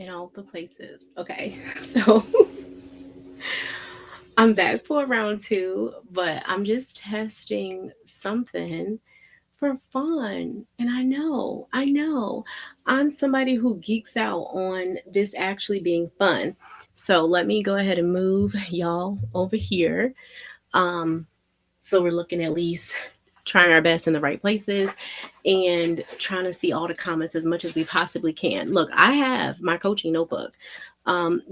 in all the places. Okay, so I'm back for round two, but I'm just testing something for fun. And I know, I'm somebody who geeks out on this actually being fun. So let me go ahead and move y'all over here. Um, so we're looking at least trying our best in the right places and trying to see all the comments as much as we possibly can. Look, I have my coaching notebook.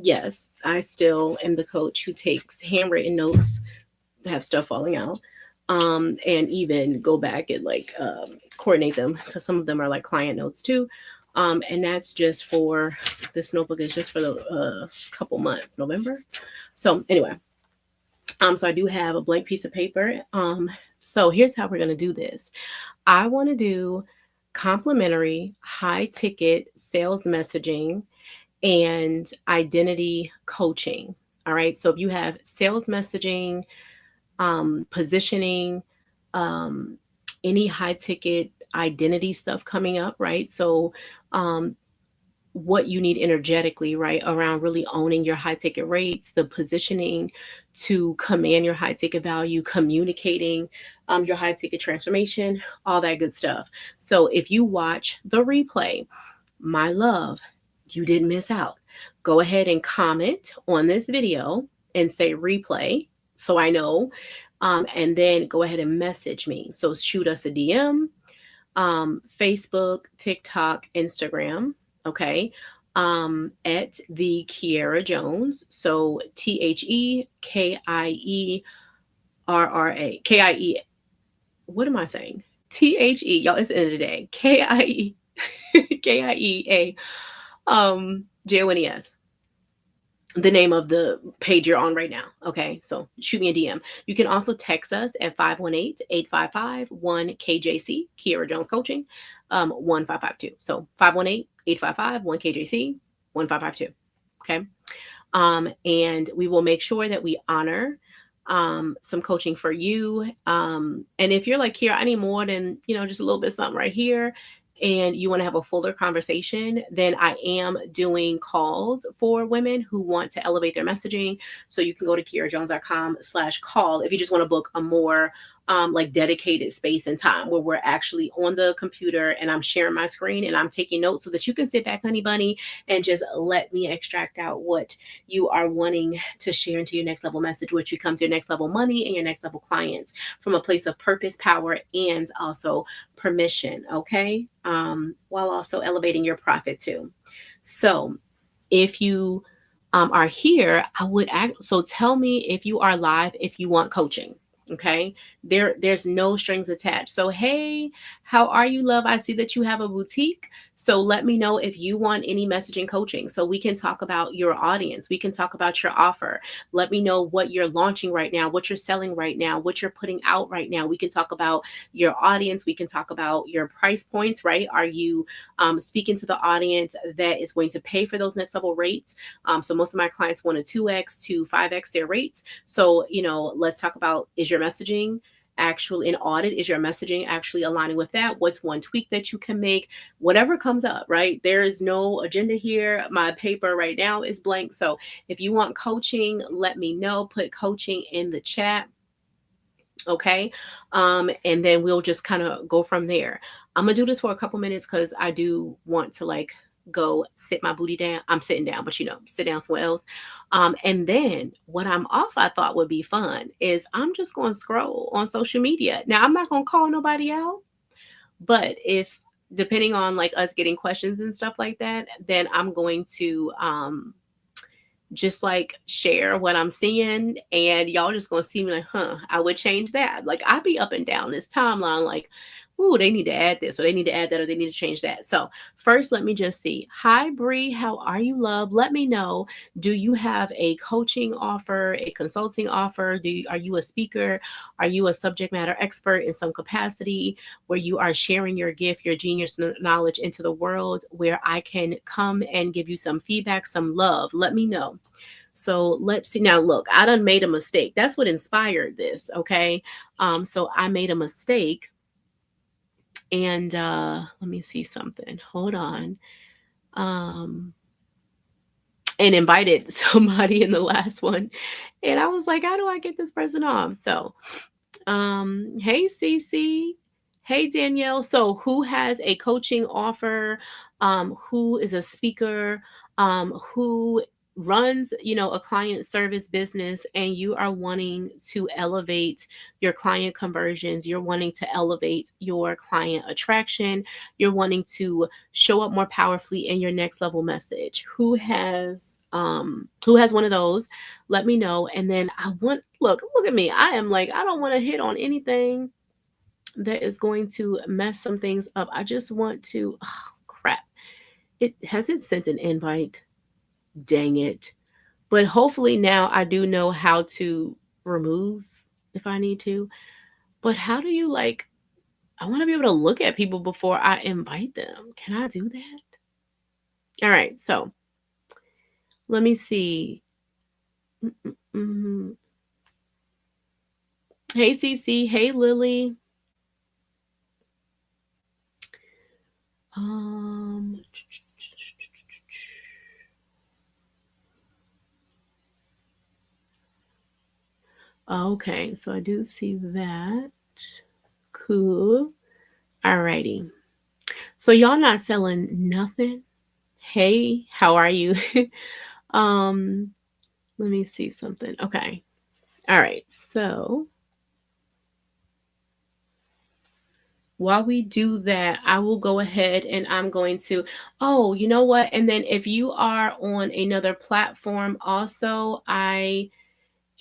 Yes, I still am the coach who takes handwritten notes, have stuff falling out, and even go back and coordinate them because some of them are like client notes too. And that's just for this notebook is just for the couple months, November. So anyway, so I do have a blank piece of paper. So here's how we're gonna do this. I want to do complimentary, high ticket sales messaging and identity coaching. All right. So if you have sales messaging, positioning, um, any high ticket identity stuff coming up, right? So, um, what you need energetically, right, around really owning your high ticket rates, the positioning to command your high ticket value, communicating your high ticket transformation, all that good stuff. So if you watch the replay, my love, you didn't miss out. Go ahead and comment on this video and say replay so I know. And then go ahead and message me. So shoot us a DM, Facebook, TikTok, Instagram, okay, at the Kiera Jones. So TheKierra, what am I saying? THE, y'all, it's the end of the day. KIE, KIEA, JONES, the name of the page you're on right now. Okay, so shoot me a DM. You can also text us at 518-855-1KJC, Kiera Jones Coaching, 1552. So 518-855-1KJC, 1552. Okay. And we will make sure that we honor some coaching for you. And if you're like, here, I need more than, just a little bit of something right here, and you want to have a fuller conversation, then I am doing calls for women who want to elevate their messaging. So you can go to kierajones.com/call if you just want to book a more like dedicated space and time where we're actually on the computer and I'm sharing my screen and I'm taking notes so that you can sit back, honey bunny, and just let me extract out what you are wanting to share into your next level message, which becomes your next level money and your next level clients from a place of purpose, power, and also permission. Okay. While also elevating your profit too. So if you are here, I would act. So tell me if you are live, if you want coaching. Okay. There's no strings attached. So, hey, how are you, love? I see that you have a boutique. So let me know if you want any messaging coaching so we can talk about your audience. We can talk about your offer. Let me know what you're launching right now, what you're selling right now, what you're putting out right now. We can talk about your audience. We can talk about your price points, right? Are you speaking to the audience that is going to pay for those next level rates? So most of my clients want a 2x to 5x their rates. So, let's talk about, is your messaging actually an audit? Is your messaging actually aligning with that? What's one tweak that you can make? Whatever comes up, right? There is no agenda here. My paper right now is blank. So if you want coaching, let me know. Put coaching in the chat. Okay. And then we'll just kind of go from there. I'm gonna do this for a couple minutes because I do want to go sit my booty down. I'm sitting down, but sit down somewhere else. And then what I thought would be fun is I'm just going to scroll on social media. Now I'm not going to call nobody out, but if depending on like us getting questions and stuff like that, then I'm going to just like share what I'm seeing, and y'all just gonna see me like, I would change that. Like I be up and down this timeline, like, ooh, they need to add this, or they need to add that, or they need to change that. So first, let me just see. Hi, Bree, how are you, love? Let me know. Do you have a coaching offer, a consulting offer? Are you a speaker? Are you a subject matter expert in some capacity where you are sharing your gift, your genius knowledge into the world, where I can come and give you some feedback, some love? Let me know. So let's see. Now, look, I done made a mistake. That's what inspired this. Okay. So I made a mistake. And let me see something. Hold on. Um, and invited somebody in the last one. And I was like, how do I get this person off? So, hey, Cece. Hey, Danielle. So, who has a coaching offer? Who is a speaker? Who runs, a client service business, and you are wanting to elevate your client conversions, you're wanting to elevate your client attraction, you're wanting to show up more powerfully in your next level message. Who has one of those? Let me know. And then look at me. I am like, I don't want to hit on anything that is going to mess some things up. I just want to, oh, crap. It sent an invite. Dang it. But hopefully now I do know how to remove if I need to. But how do you I want to be able to look at people before I invite them. Can I do that? All right. So let me see. Mm-mm-mm. Hey, Cece. Hey, Lily. Um, okay, so I do see that. Cool. Alrighty. So y'all not selling nothing? Hey, how are you? um, let me see something. Okay. All right. So while we do that, I will go ahead and I'm going to, oh, you know what? And then if you are on another platform also, I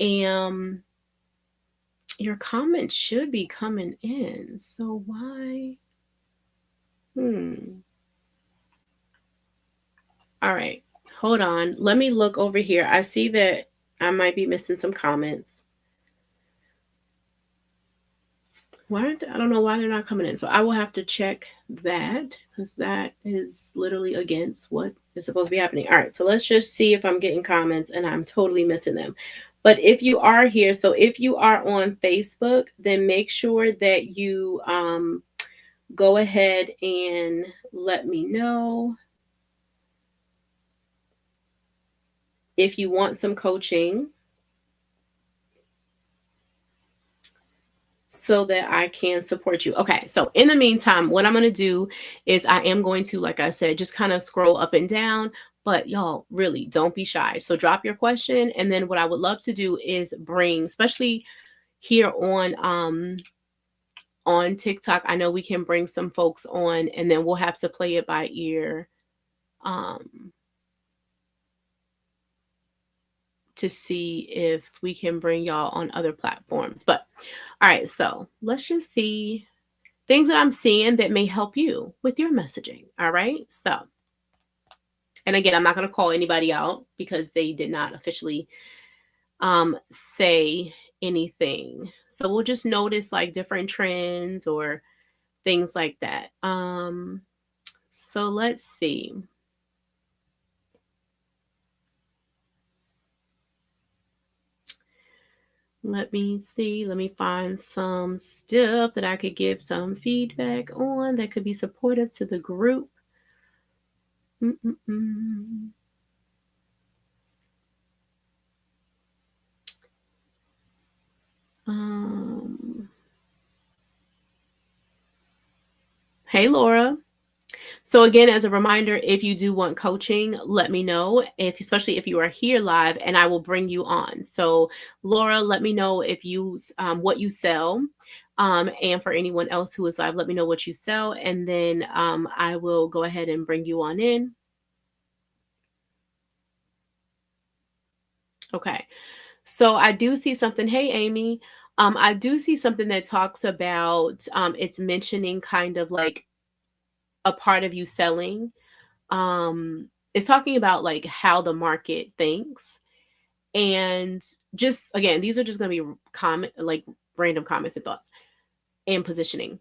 am, your comments should be coming in. So why? Hmm. All right. Hold on. Let me look over here. I see that I might be missing some comments. I don't know why they're not coming in. So I will have to check that because that is literally against what is supposed to be happening. All right. So let's just see if I'm getting comments and I'm totally missing them. But if you are here, so if you are on Facebook, then make sure that you go ahead and let me know if you want some coaching so that I can support you. Okay, so in the meantime, what I'm going to do is I am going to, like I said, just kind of scroll up and down. But y'all, really, don't be shy. So drop your question. And then what I would love to do is bring, especially here on TikTok, I know we can bring some folks on and then we'll have to play it by ear. To see if we can bring y'all on other platforms. But all right, so let's just see things that I'm seeing that may help you with your messaging. All right. So, and again, I'm not going to call anybody out because they did not officially say anything. So we'll just notice like different trends or things like that. So let's see. Let me see. Let me find some stuff that I could give some feedback on that could be supportive to the group. Mm-mm-mm. Hey, Laura. So again, as a reminder, if you do want coaching, let me know, especially if you are here live, and I will bring you on. So Laura, let me know if you what you sell. And for anyone else who is live, let me know what you sell, and then I will go ahead and bring you on in. Okay. So I do see something. Hey, Amy. I do see something that talks about it's mentioning kind of like a part of you selling. It's talking about like how the market thinks. And just again, these are just going to be random comments and thoughts and positioning.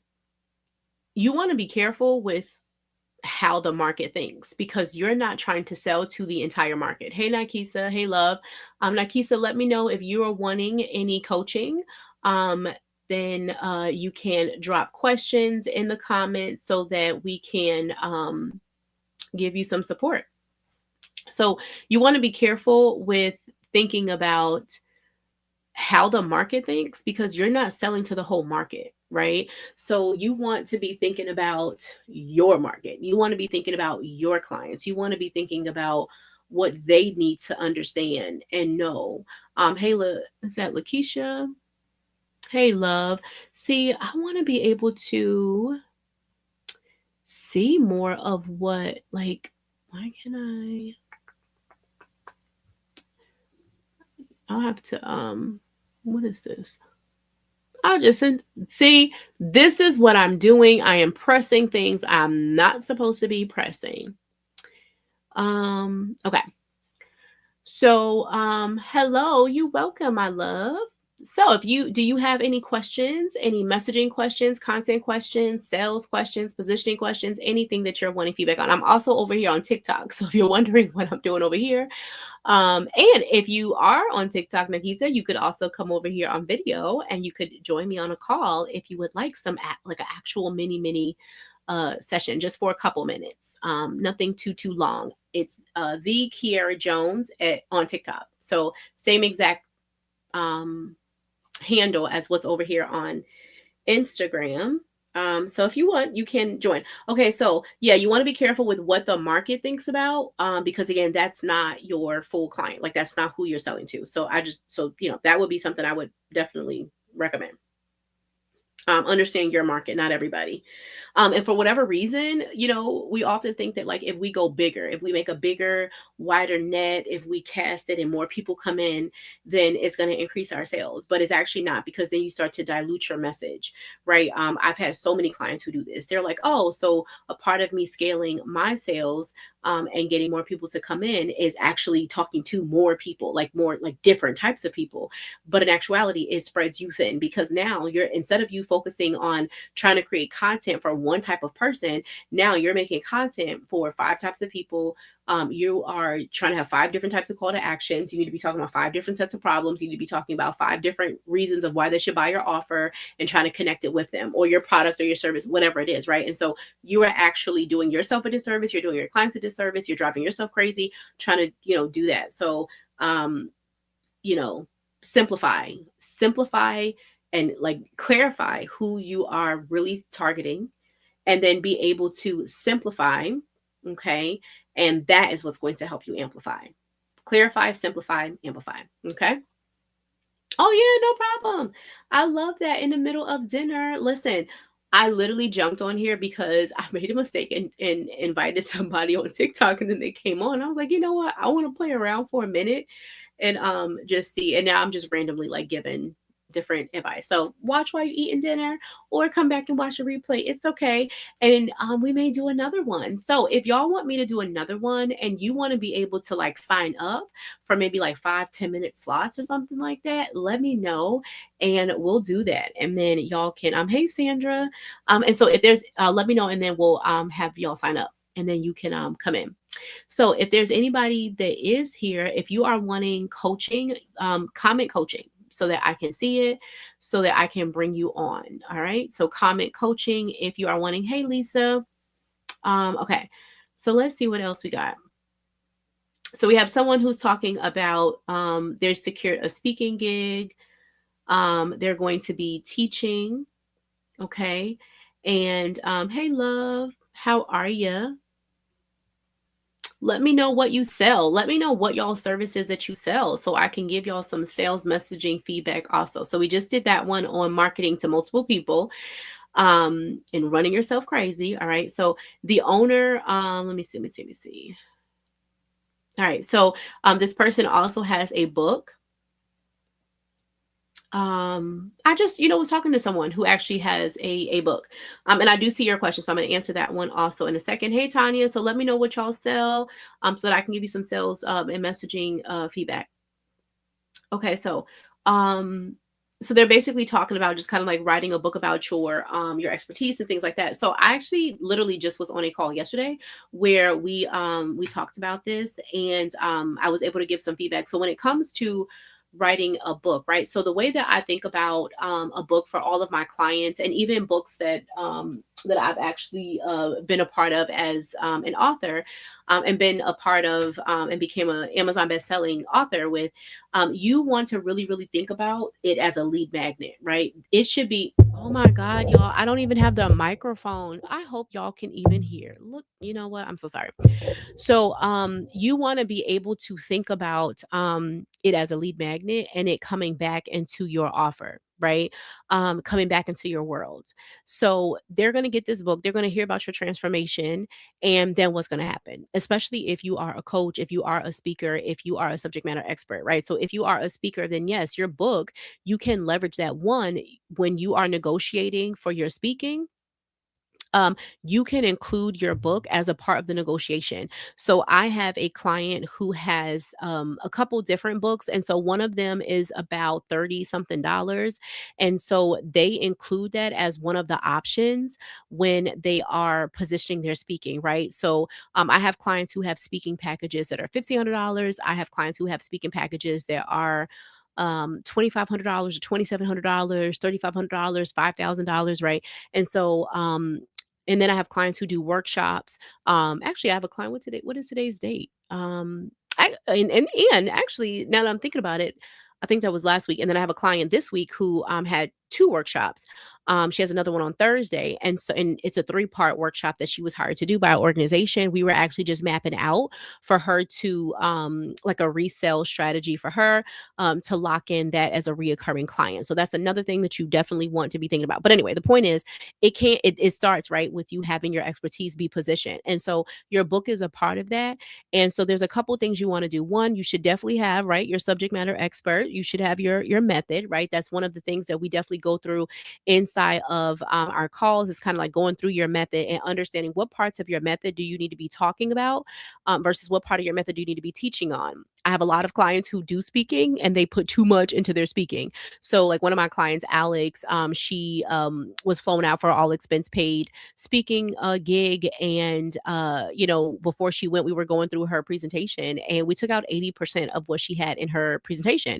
You want to be careful with how the market thinks because you're not trying to sell to the entire market. Hey, Nikisa. Hey, love. Nikisa, let me know if you are wanting any coaching. Then you can drop questions in the comments so that we can give you some support. So you want to be careful with thinking about how the market thinks, because you're not selling to the whole market, right? So you want to be thinking about your market. You want to be thinking about your clients. You want to be thinking about what they need to understand and know. Hey, is that Lakeisha? Hey, love. See, I want to be able to see more of what, like, why can I'll have to, what is this? I'll just send, see, this is what I'm doing. I am pressing things I'm not supposed to be pressing. Okay. So, hello, you welcome, my love. So if you do you have any questions, any messaging questions, content questions, sales questions, positioning questions, anything that you're wanting feedback on? I'm also over here on TikTok. So if you're wondering what I'm doing over here, and if you are on TikTok, Nagisa, you could also come over here on video and you could join me on a call if you would like some like an actual mini session just for a couple minutes. Nothing too long. It's the Kiara Jones on TikTok. So same exact um, handle as what's over here on Instagram. So if you want, you can join. Okay, so yeah, you want to be careful with what the market thinks about, because again, that's not your full client. Like that's not who you're selling to. So that would be something I would definitely recommend. Understand your market, not everybody. And for whatever reason, we often think that like if we go bigger, if we make a bigger, wider net, if we cast it and more people come in, then it's going to increase our sales. But it's actually not, because then you start to dilute your message, right? I've had so many clients who do this. They're like, oh, so a part of me scaling my sales and getting more people to come in is actually talking to more people, like more like different types of people. But in actuality, it spreads you thin, because now you're, instead of you focusing on trying to create content for one type of person, now you're making content for 5 types of people. You are trying to have 5 different types of call to actions. You need to be talking about 5 different sets of problems. You need to be talking about 5 different reasons of why they should buy your offer and trying to connect it with them or your product or your service, whatever it is, right? And so you are actually doing yourself a disservice. You're doing your clients a disservice. You're driving yourself crazy trying to, do that. So, you know, simplify and like clarify who you are really targeting, and then be able to simplify. Okay. And that is what's going to help you amplify. Clarify, simplify, amplify. Okay. Oh, yeah, no problem. I love that in the middle of dinner. Listen, I literally jumped on here because I made a mistake and invited somebody on TikTok, and then they came on. I was like, you know what? I want to play around for a minute and just see. And now I'm just randomly like giving different advice. So watch while you're eating dinner or come back and watch a replay. It's okay. And we may do another one. So if y'all want me to do another one and you want to be able to like sign up for maybe like 5-10 minute slots or something like that, let me know and we'll do that. And then y'all can hey Sandra. And so if there's let me know, and then we'll have y'all sign up and then you can come in. So if there's anybody that is here, if you are wanting coaching, comment coaching so that I can see it, so that I can bring you on. All right. So comment coaching if you are wanting. Hey, Lisa. Okay. So let's see what else we got. So we have someone who's talking about they're secured a speaking gig. They're going to be teaching. Okay. And hey, love, how are you? Let me know what you sell. Let me know what y'all services that you sell so I can give y'all some sales messaging feedback also. So we just did that one on marketing to multiple people and running yourself crazy. All right. So the owner, let me see. All right. So this person also has a book. I just, was talking to someone who actually has a book. And I do see your question. So I'm going to answer that one also in a second. Hey, Tanya. So let me know what y'all sell so that I can give you some sales and messaging feedback. Okay. So they're basically talking about just kind of like writing a book about your expertise and things like that. So I actually literally just was on a call yesterday where we talked about this, and I was able to give some feedback. So when it comes to writing a book, right? So the way that I think about a book for all of my clients, and even books that I've actually been a part of as an author, and been a part of and became an Amazon best-selling author with, you want to really, really think about it as a lead magnet, right? It should be. Oh my God, y'all! I don't even have the microphone. I hope y'all can even hear. Look, you know what? I'm so sorry. So you want to be able to think about it as a lead magnet and it coming back into your offer, right? Coming back into your world. So they're going to get this book, they're going to hear about your transformation, and then what's going to happen, especially if you are a coach, if you are a speaker, if you are a subject matter expert, right? So if you are a speaker, then yes, your book, you can leverage that one when you are negotiating for your speaking. You can include your book as a part of the negotiation. So I have a client who has a couple different books. And so one of them is about 30 something dollars. And so they include that as one of the options when they are positioning their speaking, right? So I have clients who have speaking packages that are $1,500. I have clients who have speaking packages that are $2,500 or $2,700, $3,500, $5,000, right? And so and then I have clients who do workshops. Actually, I have a client. What is today's date? And actually, now that I'm thinking about it, I think that was last week. And then I have a client this week who had two workshops. She has another one on Thursday, and it's a three-part workshop that she was hired to do by our organization. We were actually just mapping out for her to like a resale strategy for her to lock in that as a reoccurring client. So that's another thing that you definitely want to be thinking about. But anyway, the point is, it starts right with you having your expertise be positioned, and so your book is a part of that. And so there's a couple things you want to do. One, you should definitely have, right, your subject matter expert. You should have your method, right? That's one of the things that we definitely go through inside of our calls. Is kind of like going through your method and understanding what parts of your method do you need to be talking about versus what part of your method do you need to be teaching on. I have a lot of clients who do speaking and they put too much into their speaking. So like one of my clients, Alex, she was flown out for all expense paid speaking gig. And, before she went, we were going through her presentation and we took out 80% of what she had in her presentation.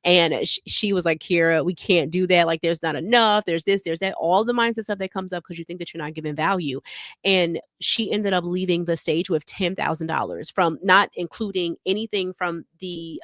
And she was like, Kira, we can't do that. Like, there's not enough. There's this, there's that, all the mindset stuff that comes up because you think that you're not giving value. And she ended up leaving the stage with $10,000 from not including anything from the,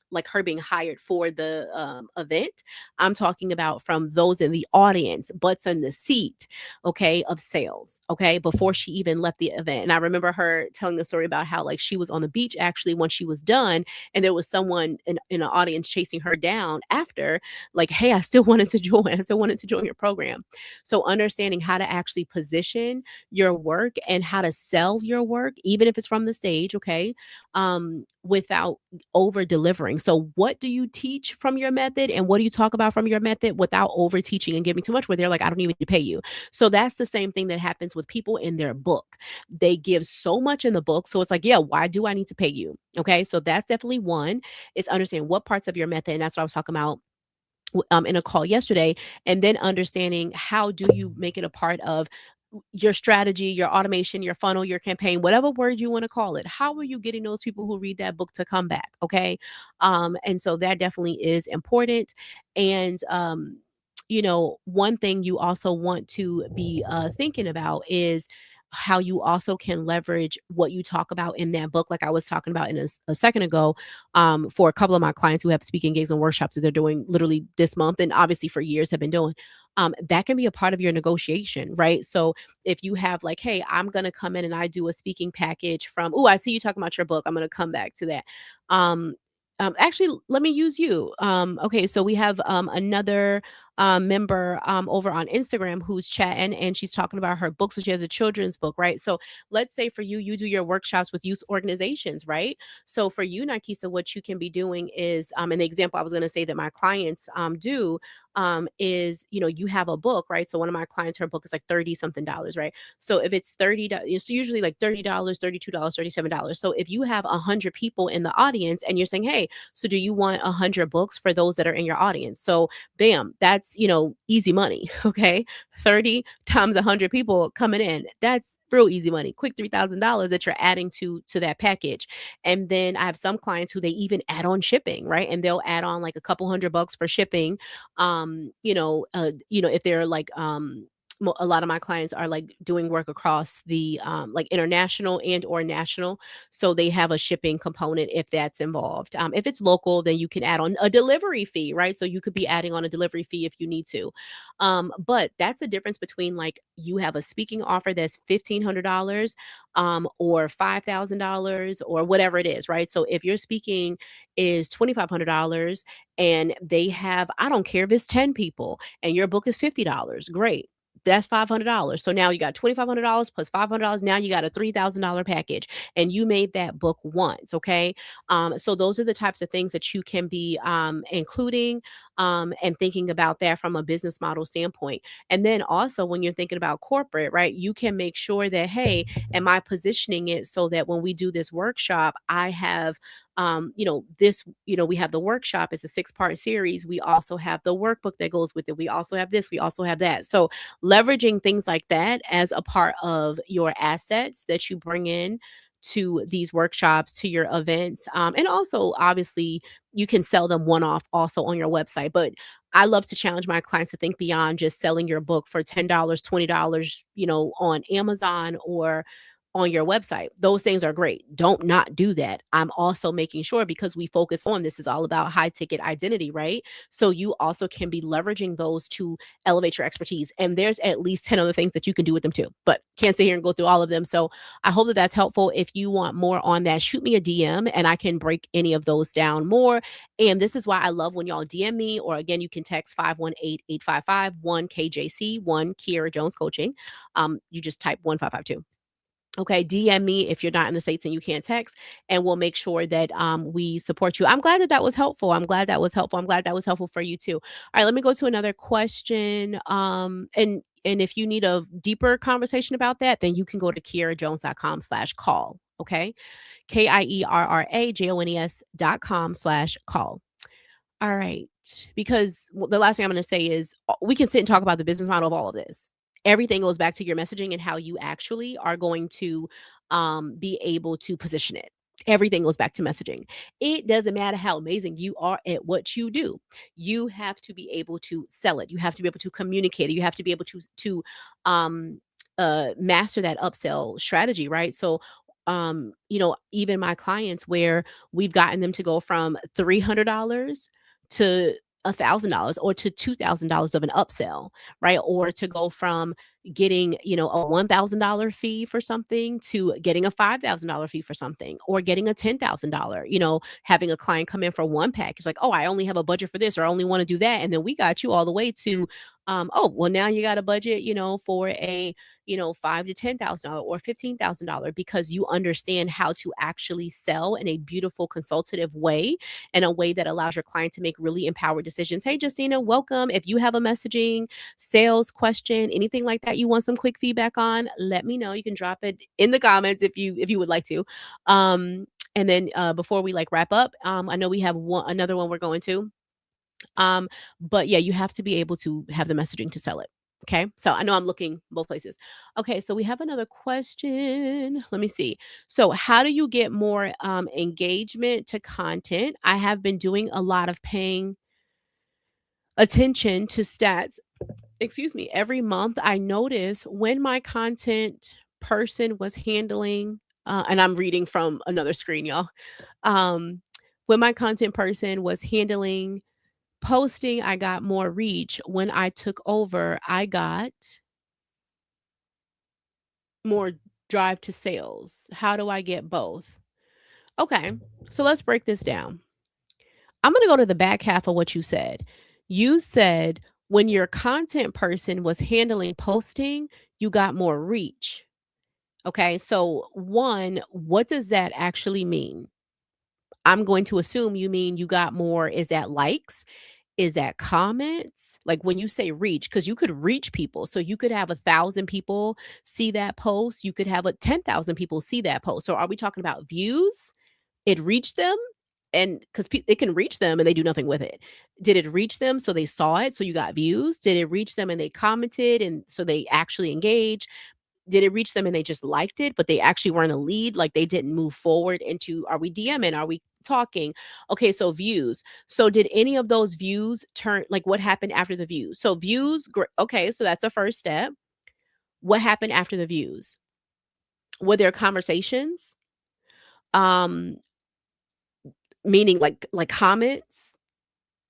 like her being hired for the event. I'm talking about from those in the audience, butts in the seat, okay, of sales, okay, before she even left the event. And I remember her telling the story about how like she was on the beach actually when she was done, and there was someone in an audience chasing her down after, like, hey, I still wanted to join. I still wanted to join your program. So understanding how to actually position your work and how to sell your work, even if it's from the stage, okay, without over delivering. So what do you teach from your method and what do you talk about from your method without over teaching and giving too much where they're like, I don't even need to pay you. So that's the same thing that happens with people in their book. They give so much in the book. So it's like, yeah, why do I need to pay you? Okay. So that's definitely one, is understand what parts of your method. And that's what I was talking about in a call yesterday. And then understanding how do you make it a part of your strategy, your automation, your funnel, your campaign, whatever word you want to call it. How are you getting those people who read that book to come back? Okay. And so that definitely is important. And, one thing you also want to be thinking about is how you also can leverage what you talk about in that book, like I was talking about in a second ago, for a couple of my clients who have speaking gigs and workshops that they're doing literally this month, and obviously for years have been doing. That can be a part of your negotiation, right? So if you have like, hey, I'm gonna come in and I do a speaking package from, oh, I see you talking about your book. I'm gonna come back to that. Um, actually, let me use you. Okay, so we have another member over on Instagram who's chatting and she's talking about her book. So she has a children's book, right? So let's say for you, you do your workshops with youth organizations, right? So for you, Narkisa, what you can be doing is, and the example I was going to say that my clients do is, you have a book, right? So one of my clients, her book is like 30 something dollars, right? So if it's it's usually like $30, $32, $37. So if you have 100 people in the audience and you're saying, hey, so do you want 100 books for those that are in your audience? So bam, that's, easy money. Okay. 30 times 100 people coming in. That's real easy money, quick $3,000 that you're adding to that package. And then I have some clients who they even add on shipping, right? And they'll add on like a couple $100 for shipping. If they're like a lot of my clients are like doing work across the like international and or national, so they have a shipping component if that's involved. If it's local, then you can add on a delivery fee, right? So you could be adding on a delivery fee if you need to. But that's the difference between like you have a speaking offer that's $1,500 or $5,000 or whatever it is, right? So if your speaking is $2,500 and they have, I don't care if it's 10 people and your book is $50, great. That's $500. So now you got $2,500 plus $500. Now you got a $3,000 package and you made that book once. Okay. So those are the types of things that you can be including and thinking about that from a business model standpoint. And then also when you're thinking about corporate, right, you can make sure that, hey, am I positioning it so that when we do this workshop, I have we have the workshop. It's a 6-part series. We also have the workbook that goes with it. We also have this, we also have that. So leveraging things like that as a part of your assets that you bring in to these workshops, to your events. And also, obviously, you can sell them one off also on your website. But I love to challenge my clients to think beyond just selling your book for $10, $20, on Amazon or on your website. Those things are great. Don't not do that. I'm also making sure, because we focus on this is all about high ticket identity, right? So you also can be leveraging those to elevate your expertise. And there's at least 10 other things that you can do with them too, but can't sit here and go through all of them. So I hope that that's helpful. If you want more on that, shoot me a DM and I can break any of those down more. And this is why I love when y'all DM me, or again, you can text 518-855-1KJC, one Kiera Jones Coaching. You just type 1552. Okay, DM me if you're not in the States and you can't text, and we'll make sure that we support you. I'm glad that that was helpful. I'm glad that was helpful. I'm glad that was helpful for you too. All right, let me go to another question. And if you need a deeper conversation about that, then you can go to kierajones.com/call. Okay, KIERRAJONES.com/call. All right. Because the last thing I'm going to say is we can sit and talk about the business model of all of this. Everything goes back to your messaging and how you actually are going to be able to position it. Everything goes back to messaging. It doesn't matter how amazing you are at what you do. You have to be able to sell it. You have to be able to communicate it. You have to be able to um, master that upsell strategy, right? So, even my clients where we've gotten them to go from $300 to $1,000 or to $2,000 of an upsell, right? Or to go from getting, a $1,000 fee for something to getting a $5,000 fee for something, or getting a $10,000, having a client come in for one package, like, oh, I only have a budget for this, or I only want to do that. And then we got you all the way to, oh, well, now you got a budget, for a, five to $10,000 or $15,000, because you understand how to actually sell in a beautiful consultative way, in a way that allows your client to make really empowered decisions. Hey, Justina, welcome. If you have a messaging, sales question, anything like that you want some quick feedback on, let me know. You can drop it in the comments if you would like to. And then before we like wrap up, I know we have another one we're going to. But yeah, you have to be able to have the messaging to sell it. Okay. So I know I'm looking both places. Okay. So we have another question. Let me see. So, how do you get more engagement to content? I have been doing a lot of paying attention to stats. Excuse me. Every month, I notice when my content person was handling, and I'm reading from another screen, y'all. Um, when my content person was handling posting, I got more reach. When I took over, I got more drive to sales. How do I get both? Okay, so let's break this down. I'm going to go to the back half of what you said. You said when your content person was handling posting, you got more reach. Okay, so one, what does that actually mean? I'm going to assume you mean you got more, is that likes? Is that comments? Like when you say reach, because you could reach people. So you could have 1,000 people see that post. You could have 10,000 people see that post. So are we talking about views? It reached them? And because it can reach them and they do nothing with it. Did it reach them so they saw it? So you got views? Did it reach them and they commented and so they actually engage? did it reach them and they just liked it, but they actually weren't a lead? Like they didn't move forward into, are we DMing? Are we talking? Okay, so views. So did any of those views turn, like what happened after the views? So views, okay, so that's a first step. What happened after the views? Were there conversations? Um, Meaning like comments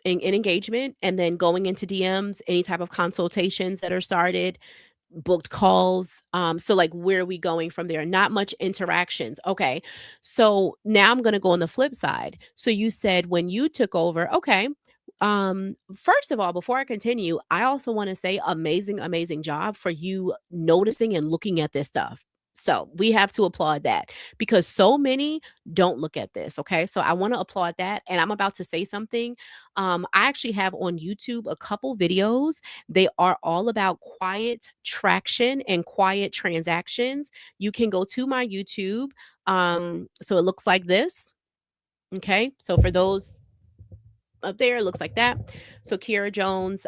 and engagement, and then going into DMs, any type of consultations that are started, booked calls. So like where are we going from there? Not much interactions. Okay. So now I'm gonna go on the flip side. So you said when you took over, okay. First of all, before I continue, I also want to say amazing, amazing job for you noticing and looking at this stuff. So we have to applaud that because so many don't look at this. Okay. So I want to applaud that. And I'm about to say something. I actually have on YouTube a couple videos. They are all about quiet traction and quiet transactions. You can go to my YouTube. So it looks like this. Okay. So for those up there, it looks like that. So Kiera Jones,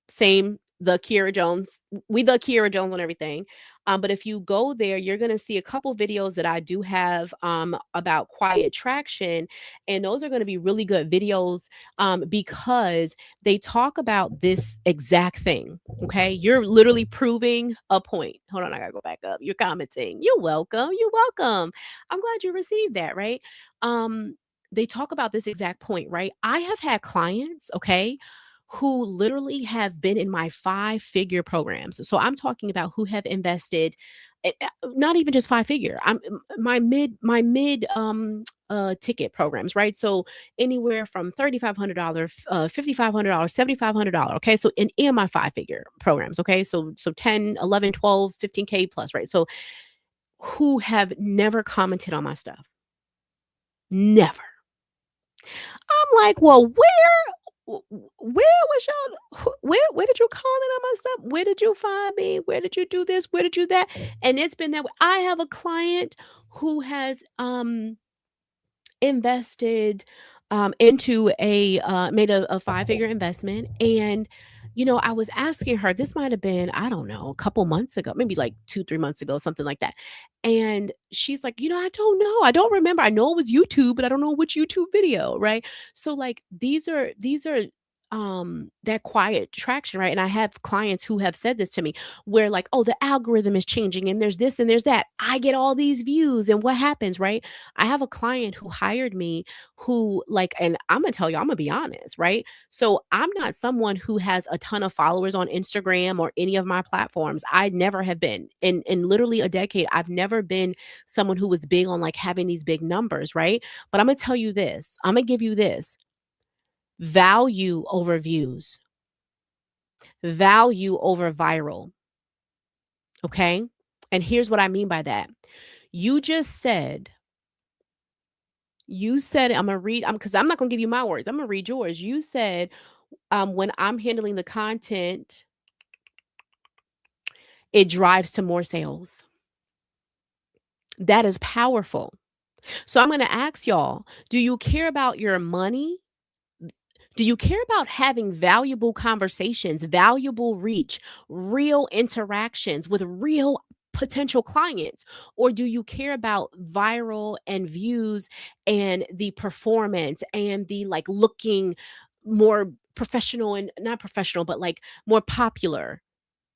same, the Kiera Jones, we the Kiera Jones on everything. But if you go there, you're gonna see a couple videos that I do have about quiet traction, and those are gonna be really good videos because they talk about this exact thing. Okay, you're literally proving a point. Hold on, I gotta go back up. You're commenting. You're welcome. You're welcome. I'm glad you received that. Right. They talk about this exact point. Right. I have had clients. Okay, who literally have been in my five-figure programs. So I'm talking about who have invested not even just five figure. I'm my mid ticket programs, right? So anywhere from $3,500, $5,500, $7,500. Okay. So in my five figure programs, okay. So 10, 11, 12, 15K plus, right? So who have never commented on my stuff. Never. I'm like, well, where was y'all? Where did you comment on my stuff? Where did you find me? Where did you do this? Where did you that? And it's been that way. I have a client who has invested into a made a five-figure investment. And I was asking her, this might have been, I don't know, a couple months ago, maybe like 2 3 months ago, something like that. And she's like, I don't know, I don't remember, I know it was YouTube, but I don't know which YouTube video, right? So like these are that quiet traction, right? And I have clients who have said this to me, where like, oh, the algorithm is changing and there's this and there's that, I get all these views, and what happens, right? I have a client who hired me who like, and I'm gonna tell you, I'm gonna be honest, right? So I'm not someone who has a ton of followers on Instagram or any of my platforms. I never have been. In literally a decade, I've never been someone who was big on like having these big numbers, right? But I'm gonna tell you this, I'm gonna give you this: value over views, value over viral. Okay. And here's what I mean by that. You just said, You said it. I'm gonna read. Because I'm not gonna give you my words. I'm gonna read yours. You said, when I'm handling the content, it drives to more sales. That is powerful. So I'm gonna ask y'all: do you care about your money? Do you care about having valuable conversations, valuable reach, real interactions with real potential clients? Or do you care about viral and views and the performance and the like looking more professional, and not professional, but like more popular,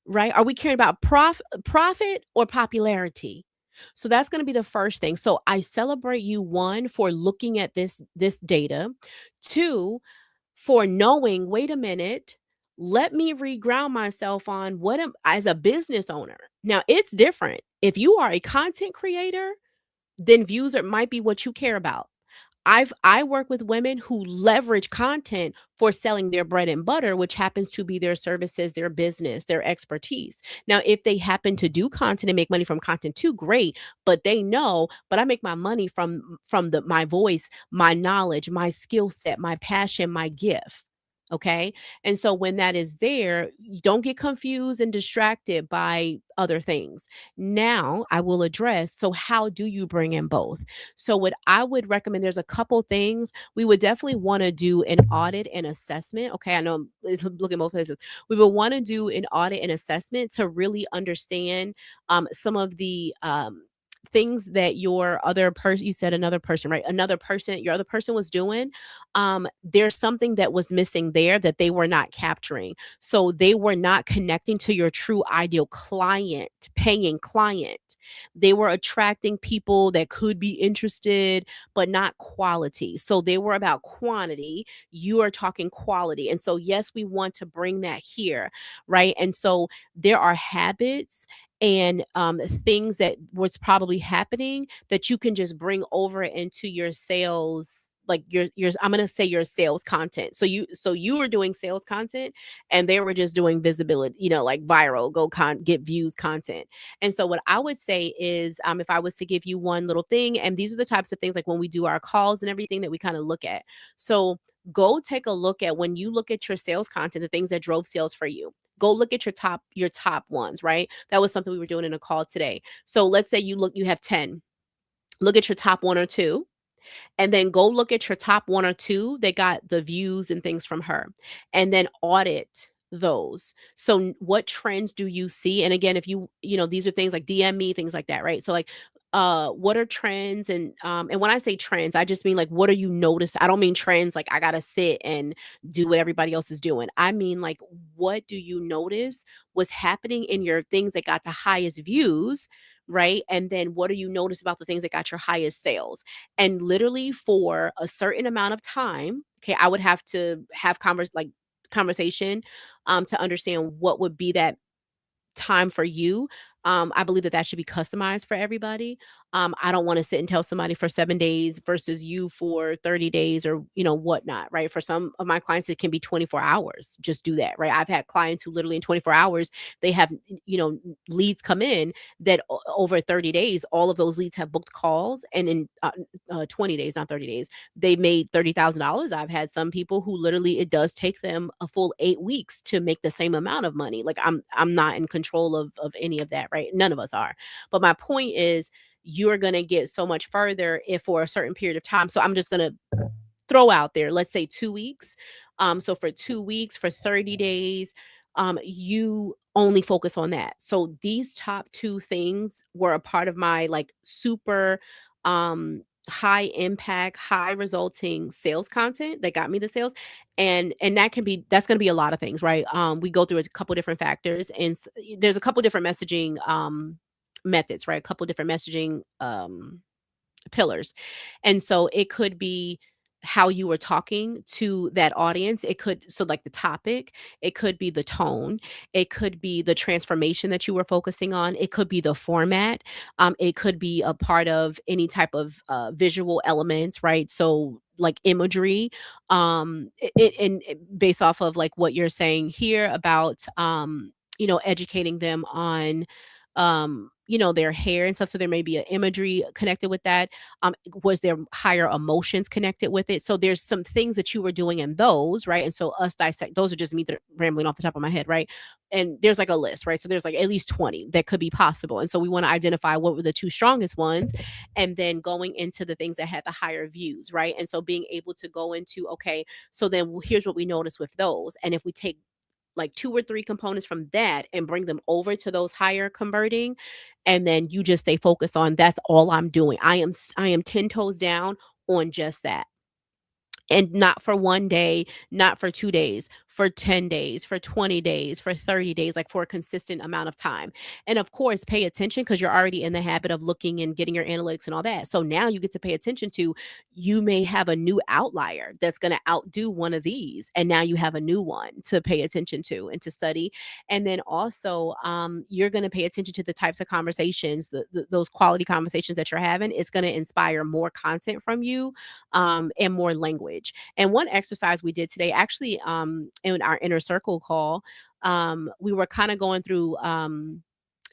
right? Are we caring about profit or popularity? So that's going to be the first thing. So I celebrate you, one, for looking at this data, two, for knowing, wait a minute, let me reground myself on what am as a business owner. Now it's different. If you are a content creator, then views might be what you care about. I work with women who leverage content for selling their bread and butter, which happens to be their services, their business, their expertise. Now, if they happen to do content and make money from content too, great. But they know, but I make my money from my voice, my knowledge, my skill set, my passion, my gift. Okay. And so when that is there, you don't get confused and distracted by other things. Now I will address, so how do you bring in both? So what I would recommend, there's a couple things we would definitely want to do: an audit and assessment. Okay. I know I'm looking both places. We will want to do an audit and assessment to really understand some of the things that your other person, you said another person, right? Another person, your other person was doing. There's something that was missing there that they were not capturing. So they were not connecting to your true ideal client, paying client. They were attracting people that could be interested, but not quality. So they were about quantity. You are talking quality. And so, yes, we want to bring that here, right? And so there are habits and things that was probably happening that you can just bring over into your sales, like your I'm going to say your sales content. So you were doing sales content and they were just doing visibility, like viral, get views content. And so what I would say is, if I was to give you one little thing, and these are the types of things like when we do our calls and everything that we kind of look at. So go take a look at, when you look at your sales content, the things that drove sales for you. Go look at your top ones, right? That was something we were doing in a call today. So let's say you have 10. Look at your top one or two, and then go look at your top one or two that got the views and things from her, and then audit those. So what trends do you see? And again, if these are things like DM me, things like that, right? So like what are trends? And when I say trends, I just mean like, what are you notice? I don't mean trends like I gotta sit and do what everybody else is doing. I mean like, what do you notice was happening in your things that got the highest views, right? And then what do you notice about the things that got your highest sales? And literally for a certain amount of time, okay, I would have to have conversation to understand what would be that time for you. I believe that that should be customized for everybody. I don't want to sit and tell somebody for 7 days versus you for 30 days or, whatnot, right? For some of my clients, it can be 24 hours. Just do that, right? I've had clients who literally in 24 hours, they have, leads come in that over 30 days, all of those leads have booked calls. And in 20 days, not 30 days, they made $30,000. I've had some people who literally it does take them a full 8 weeks to make the same amount of money. Like I'm not in control of any of that, right? None of us are. But my point is, you're gonna get so much further if for a certain period of time. So I'm just gonna throw out there, let's say 2 weeks. So for 2 weeks, for 30 days, you only focus on that. So these top two things were a part of my like super high impact, high resulting sales content that got me the sales. And that's going to be a lot of things, right? We go through a couple different factors, and there's a couple different messaging methods, right? A couple different messaging pillars. And so it could be how you were talking to that audience. It could, so like the topic, it could be the tone, it could be the transformation that you were focusing on, it could be the format, it could be a part of any type of visual elements, right? So like imagery, based off of like what you're saying here about educating them on their hair and stuff. So there may be an imagery connected with that. Was there higher emotions connected with it? So there's some things that you were doing in those, right? And so us dissect, those are just me rambling off the top of my head, right? And there's like a list, right? So there's like at least 20 that could be possible. And so we want to identify what were the two strongest ones, and then going into the things that had the higher views, right? And so being able to go into, okay, so then here's what we notice with those. And if we take like 2 or 3 components from that and bring them over to those higher converting, and then you just stay focused on, that's all I'm doing. I am 10 toes down on just that. And not for 1 day, not for 2 days, for 10 days, for 20 days, for 30 days, like for a consistent amount of time. And of course, pay attention because you're already in the habit of looking and getting your analytics and all that. So now you get to pay attention to, you may have a new outlier that's going to outdo one of these. And now you have a new one to pay attention to and to study. And then also, you're going to pay attention to the types of conversations, those quality conversations that you're having. It's going to inspire more content from you, and more language. And one exercise we did today, actually, in our inner circle call, we were kind of going through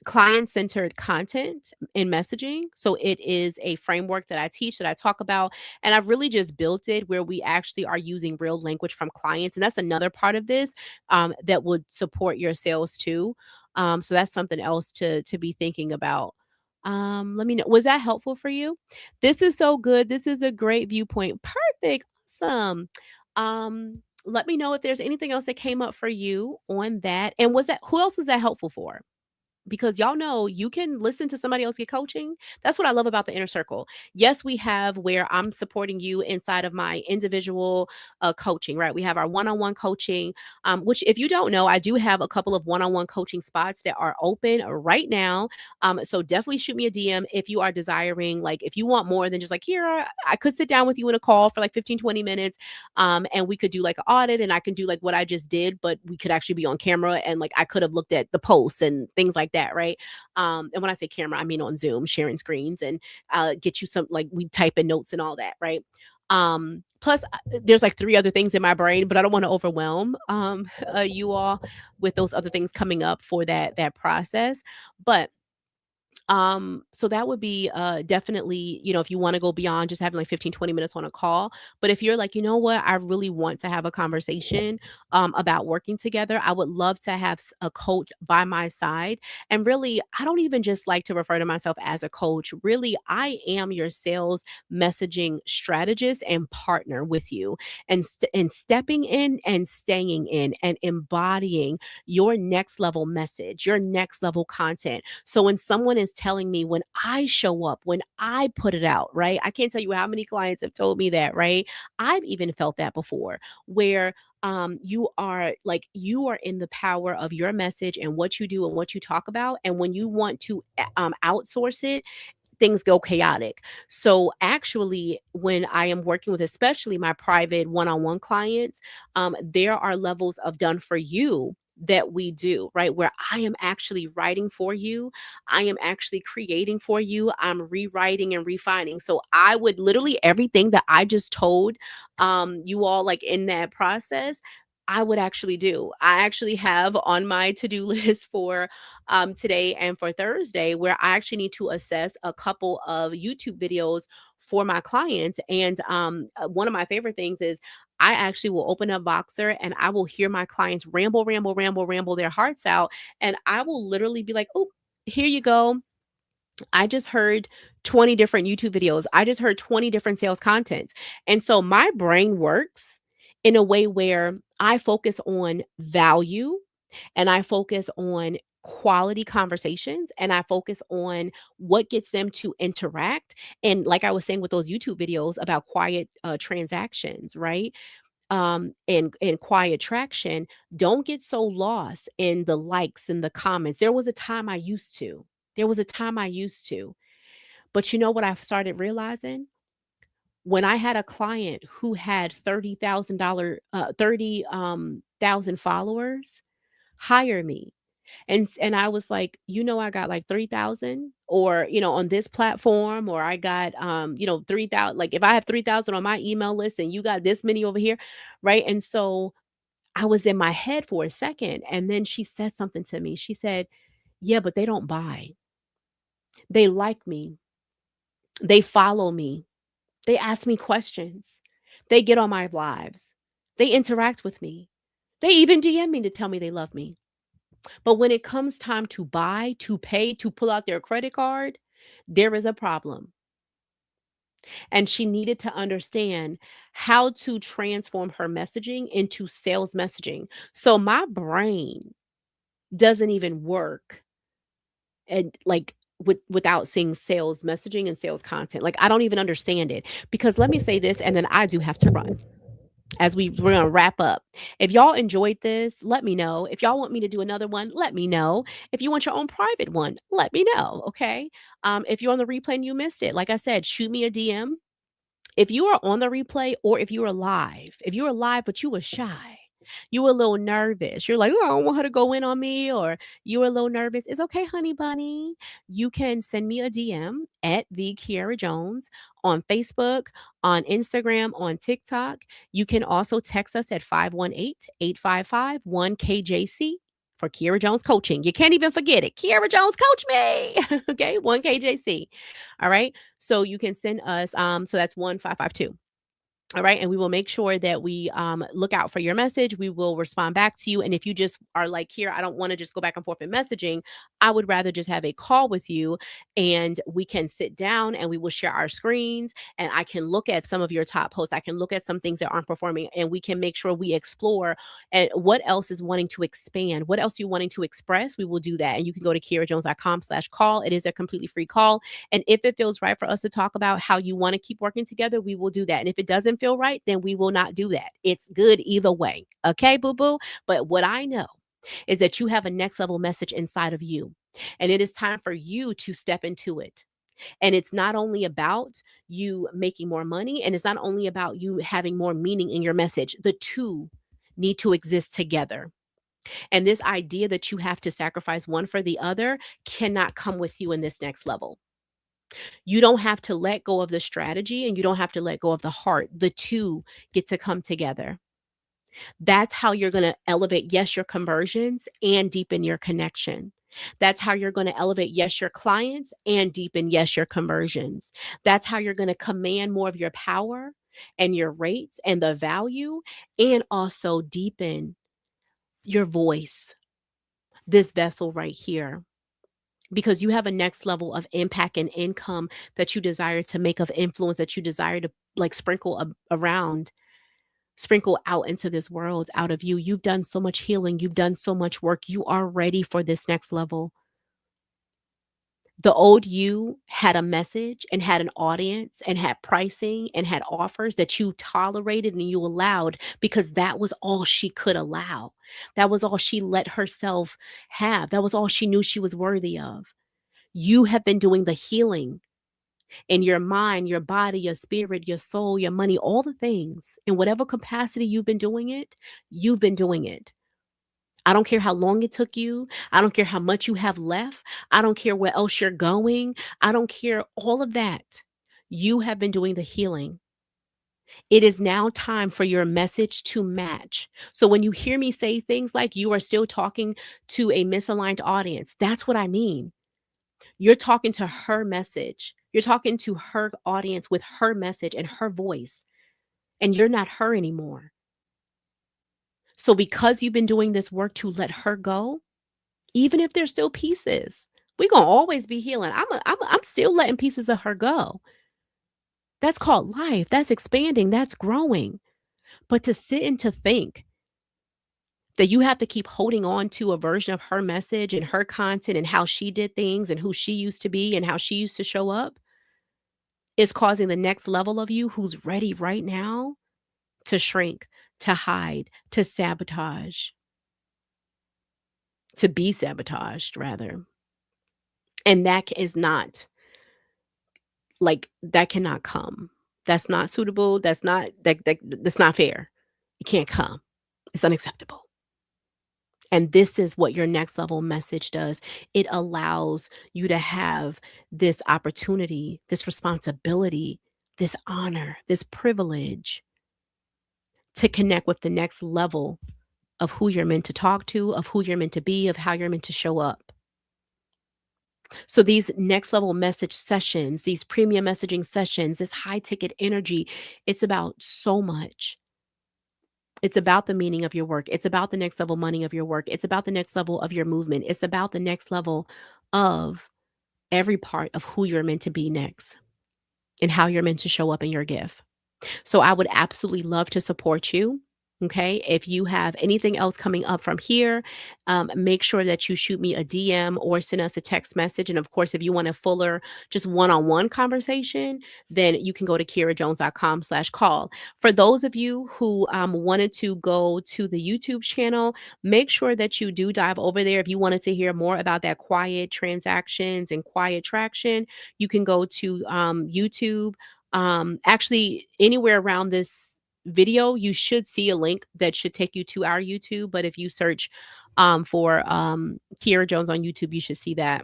client-centered content in messaging. So it is a framework that I teach, that I talk about, and I've really just built it where we actually are using real language from clients, and that's another part of this, that would support your sales too. So that's something else to be thinking about. Let me know. Was that helpful for you? This is so good. This is a great viewpoint. Perfect. Awesome. Let me know if there's anything else that came up for you on that. And was that who else was that helpful for? Because y'all know you can listen to somebody else get coaching. That's what I love about the inner circle. Yes, we have where I'm supporting you inside of my individual coaching, right? We have our one on one coaching, which, if you don't know, I do have a couple of one on one coaching spots that are open right now. So definitely shoot me a DM if you are desiring, like, if you want more than just like, here, I could sit down with you in a call for like 15, 20 minutes, and we could do like an audit, and I can do like what I just did, but we could actually be on camera, and like I could have looked at the posts and things like that, right? And when I say camera, I mean on Zoom, sharing screens, and get you some, like, we type in notes and all that, right? Plus, there's like three other things in my brain, but I don't want to overwhelm you all with those other things coming up for that process. But so that would be definitely, if you want to go beyond just having like 15, 20 minutes on a call. But if you're like, you know what, I really want to have a conversation about working together, I would love to have a coach by my side. And really, I don't even just like to refer to myself as a coach. Really, I am your sales messaging strategist and partner with you, and and stepping in and staying in and embodying your next level message, your next level content. So when someone is telling me, when I show up, when I put it out, right? I can't tell you how many clients have told me that, right? I've even felt that before, where you are in the power of your message and what you do and what you talk about. And when you want to outsource it, things go chaotic. So actually, when I am working with especially my private one-on-one clients, there are levels of done for you that we do, right? Where I am actually writing for you. I am actually creating for you. I'm rewriting and refining. So I would literally, everything that I just told you all, like, in that process, I would actually do. I actually have on my to-do list for today and for Thursday, where I actually need to assess a couple of YouTube videos for my clients. And one of my favorite things is I actually will open up Voxer and I will hear my clients ramble, ramble, ramble, ramble their hearts out. And I will literally be like, oh, here you go. I just heard 20 different YouTube videos. I just heard 20 different sales contents. And so my brain works in a way where I focus on value, and I focus on quality conversations, and I focus on what gets them to interact. And like I was saying with those YouTube videos about quiet transactions, right? And quiet traction, don't get so lost in the likes and the comments. There was a time I used to. There was a time I used to. But you know what I started realizing? When I had a client who had $30,000 followers hire me. And I was like, I got like 3,000, or, on this platform, or I got 3,000. Like, if I have 3,000 on my email list and you got this many over here, right? And so I was in my head for a second, and then she said something to me. She said, "Yeah, but they don't buy. They like me. They follow me. They ask me questions. They get on my lives. They interact with me. They even DM me to tell me they love me. But when it comes time to buy, to pay, to pull out their credit card, there is a problem." And she needed to understand how to transform her messaging into sales messaging. So my brain doesn't even work, and like, without seeing sales messaging and sales content. Like, I don't even understand it. Because let me say this, and then I do have to run. As we're gonna wrap up. If y'all enjoyed this, let me know. If y'all want me to do another one, let me know. If you want your own private one, let me know. Okay. If you're on the replay and you missed it, like I said, shoot me a DM. If you are on the replay, or if you were live but you were shy, you were a little nervous, you're like, oh, I don't want her to go in on me, or you were a little nervous, it's okay, honey bunny. You can send me a DM at the Kiara Jones on Facebook, on Instagram, on TikTok. You can also text us at 518-855-1KJC. for Kiara Jones Coaching. You can't even forget it. Kiara Jones, coach me. Okay, 1KJC. All right. So you can send us, so that's 1552. All right. And we will make sure that we look out for your message. We will respond back to you. And if you just are like, here, I don't want to just go back and forth in messaging, I would rather just have a call with you and we can sit down and we will share our screens and I can look at some of your top posts. I can look at some things that aren't performing and we can make sure we explore and what else is wanting to expand, what else you wanting to express. We will do that. And you can go to kiarajones.com/call. It is a completely free call. And if it feels right for us to talk about how you want to keep working together, we will do that. And if it doesn't feel right, then we will not do that. It's good either way. Okay, boo boo. But what I know is that you have a next level message inside of you. And it is time for you to step into it. And it's not only about you making more money, and it's not only about you having more meaning in your message. The two need to exist together. And this idea that you have to sacrifice one for the other cannot come with you in this next level. You don't have to let go of the strategy and you don't have to let go of the heart. The two get to come together. That's how you're going to elevate, yes, your conversions and deepen your connection. That's how you're going to elevate, yes, your clients and deepen, yes, your conversions. That's how you're going to command more of your power and your rates and the value and also deepen your voice, this vessel right here. Because you have a next level of impact and income that you desire to make, of influence that you desire to like around, sprinkle out into this world out of you. You've done so much healing, you've done so much work. You are ready for this next level. The old you had a message and had an audience and had pricing and had offers that you tolerated and you allowed because that was all she could allow. That was all she let herself have. That was all she knew she was worthy of. You have been doing the healing in your mind, your body, your spirit, your soul, your money, all the things. In whatever capacity you've been doing it, you've been doing it. I don't care how long it took you. I don't care how much you have left. I don't care where else you're going. I don't care all of that. You have been doing the healing. It is now time for your message to match. So when you hear me say things like you are still talking to a misaligned audience, that's what I mean. You're talking to her message. You're talking to her audience with her message and her voice, and you're not her anymore. So because you've been doing this work to let her go, even if there's still pieces, we're gonna always be healing. I'm still letting pieces of her go. That's called life. That's expanding. That's growing. But to sit and to think that you have to keep holding on to a version of her message and her content and how she did things and who she used to be and how she used to show up is causing the next level of you who's ready right now to shrink, to hide, to sabotage, to be sabotaged, rather. And that is not like that cannot come. That's not suitable. That's not fair. It can't come. It's unacceptable. And this is what your next level message does. It allows you to have this opportunity, this responsibility, this honor, this privilege to connect with the next level of who you're meant to talk to, of who you're meant to be, of how you're meant to show up. So these next level message sessions, these premium messaging sessions, this high ticket energy, it's about so much. It's about the meaning of your work. It's about the next level money of your work. It's about the next level of your movement. It's about the next level of every part of who you're meant to be next and how you're meant to show up in your gift. So I would absolutely love to support you. Okay. If you have anything else coming up from here, make sure that you shoot me a DM or send us a text message. And of course, if you want a fuller, just one-on-one conversation, then you can go to kiarajones.com/call. For those of you who wanted to go to the YouTube channel, make sure that you do dive over there. If you wanted to hear more about that quiet transactions and quiet traction, you can go to YouTube. Actually, anywhere around this video, you should see a link that should take you to our YouTube. But if you search for Kiara Jones on YouTube, you should see that.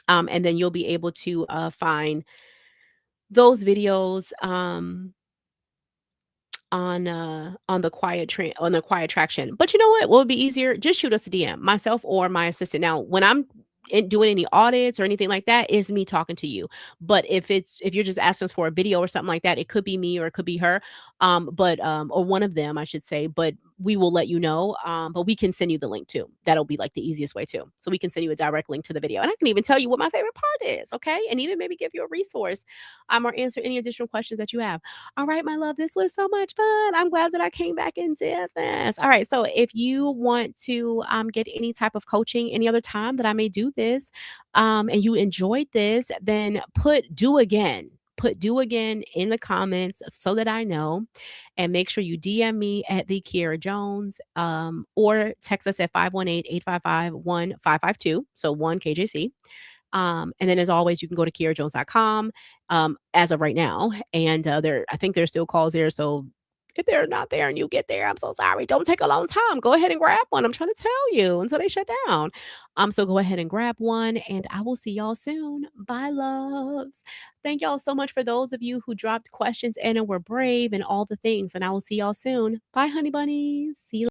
And then you'll be able to find those videos on the on the quiet traction. But you know what? What would be easier? Just shoot us a DM, myself or my assistant. Now, when I'm doing any audits or anything like that, is me talking to you. But if you're just asking us for a video or something like that, it could be me or it could be her. But or one of them, I should say. But we will let you know. But we can send you the link too. That'll be like the easiest way too. So we can send you a direct link to the video, and I can even tell you what my favorite part is. Okay, and even maybe give you a resource, or answer any additional questions that you have. All right, my love, this was so much fun. I'm glad that I came back and did this. All right, so if you want to get any type of coaching any other time that I may do this, and you enjoyed this, then put do again. Put do again in the comments so that I know. And make sure you DM me at the Kiera Jones, or text us at 518-855-1552. So 1 KJC. And then as always, you can go to kierajones.com, as of right now. And I think there's still calls there. So if they're not there and you get there, I'm so sorry. Don't take a long time. Go ahead and grab one. I'm trying to tell you until they shut down. So go ahead and grab one, and I will see y'all soon. Bye, loves. Thank y'all so much for those of you who dropped questions in and were brave and all the things. And I will see y'all soon. Bye, honey bunnies. See you.